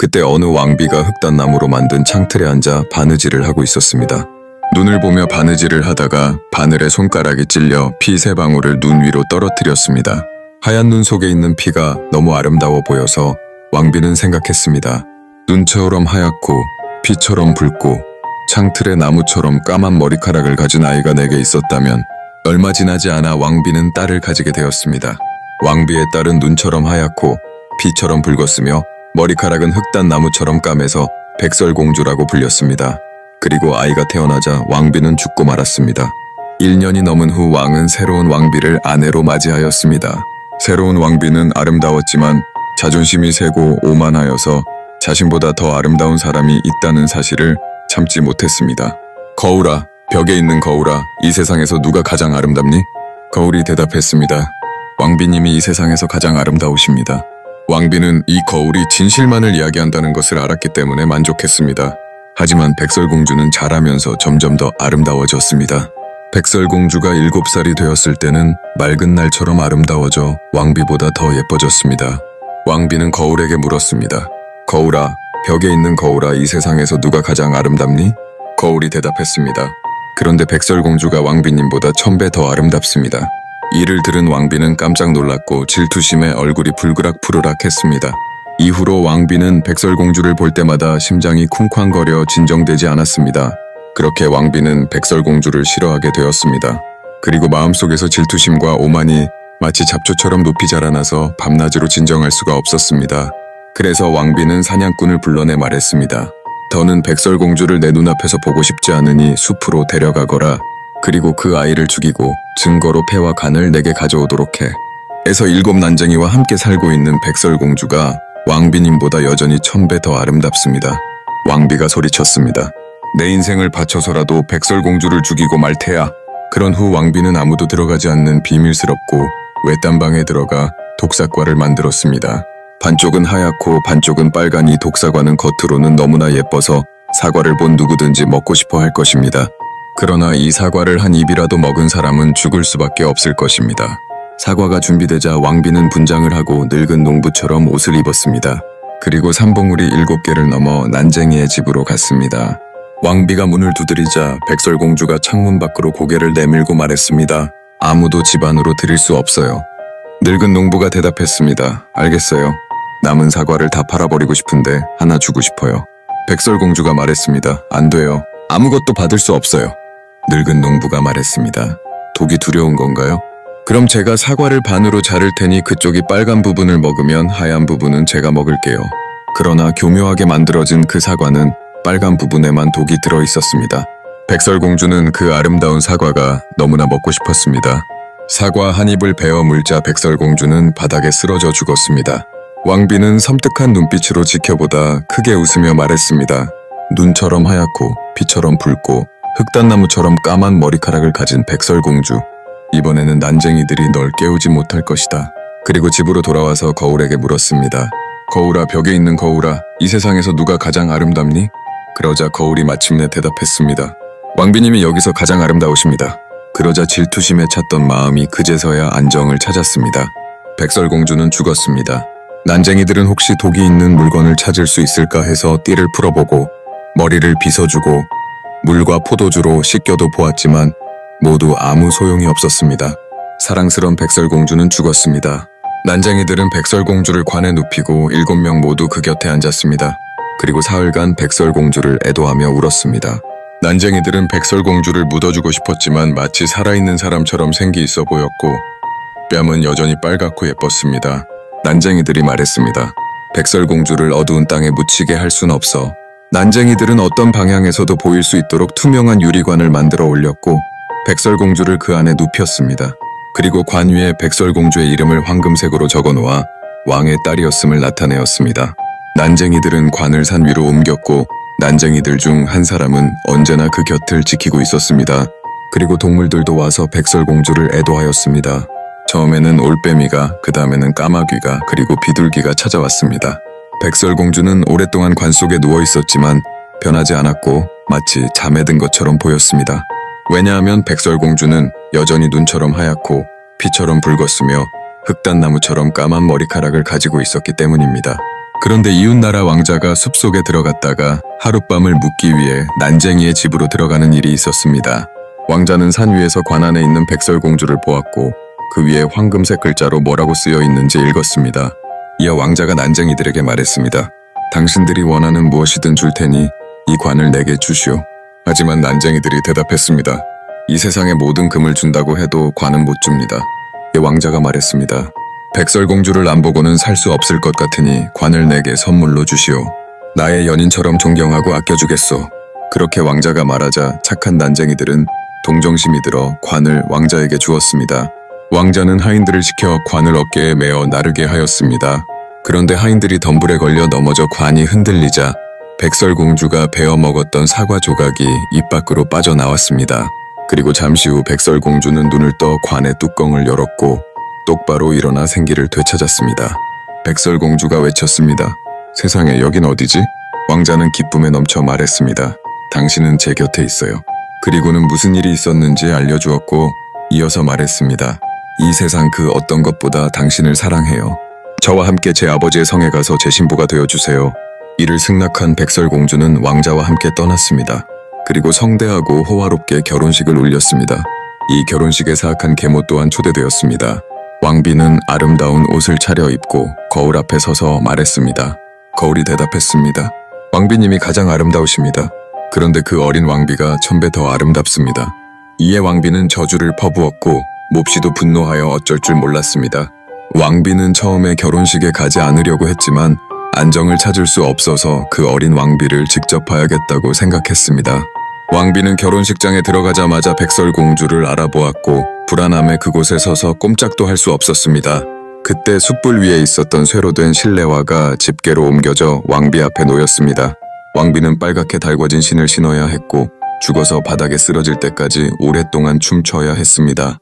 그때 어느 왕비가 흑단나무로 만든 창틀에 앉아 바느질을 하고 있었습니다. 눈을 보며 바느질을 하다가 바늘에 손가락이 찔려 피 3방울을 눈 위로 떨어뜨렸습니다. 하얀 눈 속에 있는 피가 너무 아름다워 보여서 왕비는 생각했습니다. 눈처럼 하얗고 피처럼 붉고 창틀에 나무처럼 까만 머리카락을 가진 아이가 내게 있었다면 얼마 지나지 않아 왕비는 딸을 가지게 되었습니다. 왕비의 딸은 눈처럼 하얗고 피처럼 붉었으며 머리카락은 흑단나무처럼 까매서 백설공주라고 불렸습니다. 그리고 아이가 태어나자 왕비는 죽고 말았습니다. 1년이 넘은 후 왕은 새로운 왕비를 아내로 맞이하였습니다. 새로운 왕비는 아름다웠지만 자존심이 세고 오만하여서 자신보다 더 아름다운 사람이 있다는 사실을 참지 못했습니다. 거울아, 벽에 있는 거울아, 이 세상에서 누가 가장 아름답니? 거울이 대답했습니다. 왕비님이 이 세상에서 가장 아름다우십니다. 왕비는 이 거울이 진실만을 이야기한다는 것을 알았기 때문에 만족했습니다. 하지만 백설공주는 자라면서 점점 더 아름다워졌습니다. 백설공주가 7살이 되었을 때는 맑은 날처럼 아름다워져 왕비보다 더 예뻐졌습니다. 왕비는 거울에게 물었습니다. 거울아, 벽에 있는 거울아, 이 세상에서 누가 가장 아름답니? 거울이 대답했습니다. 그런데 백설공주가 왕비님보다 1000배 더 아름답습니다. 이를 들은 왕비는 깜짝 놀랐고 질투심에 얼굴이 불그락푸르락 했습니다. 이후로 왕비는 백설공주를 볼 때마다 심장이 쿵쾅거려 진정되지 않았습니다. 그렇게 왕비는 백설공주를 싫어하게 되었습니다. 그리고 마음속에서 질투심과 오만이 마치 잡초처럼 높이 자라나서 밤낮으로 진정할 수가 없었습니다. 그래서 왕비는 사냥꾼을 불러내 말했습니다. 더는 백설공주를 내 눈앞에서 보고 싶지 않으니 숲으로 데려가거라. 그리고 그 아이를 죽이고 증거로 패와 간을 내게 가져오도록 해. 에서 7 난쟁이와 함께 살고 있는 백설공주가 왕비님보다 여전히 1000배 더 아름답습니다. 왕비가 소리쳤습니다. 내 인생을 바쳐서라도 백설공주를 죽이고 말 테야. 그런 후 왕비는 아무도 들어가지 않는 비밀스럽고 외딴 방에 들어가 독사과를 만들었습니다. 반쪽은 하얗고 반쪽은 빨간 이 독사과는 겉으로는 너무나 예뻐서 사과를 본 누구든지 먹고 싶어 할 것입니다. 그러나 이 사과를 한 입이라도 먹은 사람은 죽을 수밖에 없을 것입니다. 사과가 준비되자 왕비는 분장을 하고 늙은 농부처럼 옷을 입었습니다. 그리고 산봉우리 7개를 넘어 난쟁이의 집으로 갔습니다. 왕비가 문을 두드리자 백설공주가 창문 밖으로 고개를 내밀고 말했습니다. 아무도 집 안으로 들일 수 없어요. 늙은 농부가 대답했습니다. 알겠어요. 남은 사과를 다 팔아버리고 싶은데 하나 주고 싶어요. 백설공주가 말했습니다. 안 돼요. 아무것도 받을 수 없어요. 늙은 농부가 말했습니다. 독이 두려운 건가요? 그럼 제가 사과를 반으로 자를 테니 그쪽이 빨간 부분을 먹으면 하얀 부분은 제가 먹을게요. 그러나 교묘하게 만들어진 그 사과는 빨간 부분에만 독이 들어있었습니다. 백설공주는 그 아름다운 사과가 너무나 먹고 싶었습니다. 사과 한 입을 베어 물자 백설공주는 바닥에 쓰러져 죽었습니다. 왕비는 섬뜩한 눈빛으로 지켜보다 크게 웃으며 말했습니다. 눈처럼 하얗고 피처럼 붉고 흑단나무처럼 까만 머리카락을 가진 백설공주. 이번에는 난쟁이들이 널 깨우지 못할 것이다. 그리고 집으로 돌아와서 거울에게 물었습니다. 거울아, 벽에 있는 거울아, 이 세상에서 누가 가장 아름답니? 그러자 거울이 마침내 대답했습니다. 왕비님이 여기서 가장 아름다우십니다. 그러자 질투심에 찼던 마음이 그제서야 안정을 찾았습니다. 백설공주는 죽었습니다. 난쟁이들은 혹시 독이 있는 물건을 찾을 수 있을까 해서 띠를 풀어보고 머리를 빗어주고 물과 포도주로 씻겨도 보았지만 모두 아무 소용이 없었습니다. 사랑스런 백설공주는 죽었습니다. 난쟁이들은 백설공주를 관에 눕히고 7명 모두 그 곁에 앉았습니다. 그리고 사흘간 백설공주를 애도하며 울었습니다. 난쟁이들은 백설공주를 묻어주고 싶었지만 마치 살아있는 사람처럼 생기 있어 보였고 뺨은 여전히 빨갛고 예뻤습니다. 난쟁이들이 말했습니다. 백설공주를 어두운 땅에 묻히게 할 순 없어. 난쟁이들은 어떤 방향에서도 보일 수 있도록 투명한 유리관을 만들어 올렸고 백설공주를 그 안에 눕혔습니다. 그리고 관 위에 백설공주의 이름을 황금색으로 적어놓아 왕의 딸이었음을 나타내었습니다. 난쟁이들은 관을 산 위로 옮겼고 난쟁이들 중 한 사람은 언제나 그 곁을 지키고 있었습니다. 그리고 동물들도 와서 백설공주를 애도하였습니다. 처음에는 올빼미가, 그 다음에는 까마귀가, 그리고 비둘기가 찾아왔습니다. 백설공주는 오랫동안 관 속에 누워 있었지만 변하지 않았고 마치 잠에 든 것처럼 보였습니다. 왜냐하면 백설공주는 여전히 눈처럼 하얗고 피처럼 붉었으며 흑단나무처럼 까만 머리카락을 가지고 있었기 때문입니다. 그런데 이웃나라 왕자가 숲속에 들어갔다가 하룻밤을 묵기 위해 난쟁이의 집으로 들어가는 일이 있었습니다. 왕자는 산 위에서 관 안에 있는 백설공주를 보았고 그 위에 황금색 글자로 뭐라고 쓰여 있는지 읽었습니다. 이어 왕자가 난쟁이들에게 말했습니다. 당신들이 원하는 무엇이든 줄 테니 이 관을 내게 주시오. 하지만 난쟁이들이 대답했습니다. 이 세상의 모든 금을 준다고 해도 관은 못 줍니다. 왕자가 말했습니다. 백설공주를 안 보고는 살 수 없을 것 같으니 관을 내게 선물로 주시오. 나의 연인처럼 존경하고 아껴주겠소. 그렇게 왕자가 말하자 착한 난쟁이들은 동정심이 들어 관을 왕자에게 주었습니다. 왕자는 하인들을 시켜 관을 어깨에 메어 나르게 하였습니다. 그런데 하인들이 덤불에 걸려 넘어져 관이 흔들리자 백설공주가 베어 먹었던 사과 조각이 입 밖으로 빠져나왔습니다. 그리고 잠시 후 백설공주는 눈을 떠 관의 뚜껑을 열었고 똑바로 일어나 생기를 되찾았습니다. 백설공주가 외쳤습니다. 세상에 여긴 어디지? 왕자는 기쁨에 넘쳐 말했습니다. 당신은 제 곁에 있어요. 그리고는 무슨 일이 있었는지 알려주었고 이어서 말했습니다. 이 세상 그 어떤 것보다 당신을 사랑해요. 저와 함께 제 아버지의 성에 가서 제 신부가 되어주세요. 이를 승낙한 백설공주는 왕자와 함께 떠났습니다. 그리고 성대하고 호화롭게 결혼식을 올렸습니다. 이 결혼식에 사악한 계모 또한 초대되었습니다. 왕비는 아름다운 옷을 차려입고 거울 앞에 서서 말했습니다. 거울이 대답했습니다. 왕비님이 가장 아름다우십니다. 그런데 그 어린 왕비가 1000배 더 아름답습니다. 이에 왕비는 저주를 퍼부었고 몹시도 분노하여 어쩔 줄 몰랐습니다. 왕비는 처음에 결혼식에 가지 않으려고 했지만 안정을 찾을 수 없어서 그 어린 왕비를 직접 봐야겠다고 생각했습니다. 왕비는 결혼식장에 들어가자마자 백설공주를 알아보았고 불안함에 그곳에 서서 꼼짝도 할 수 없었습니다. 그때 숯불 위에 있었던 쇠로 된 실내화가 집게로 옮겨져 왕비 앞에 놓였습니다. 왕비는 빨갛게 달궈진 신을 신어야 했고 죽어서 바닥에 쓰러질 때까지 오랫동안 춤춰야 했습니다.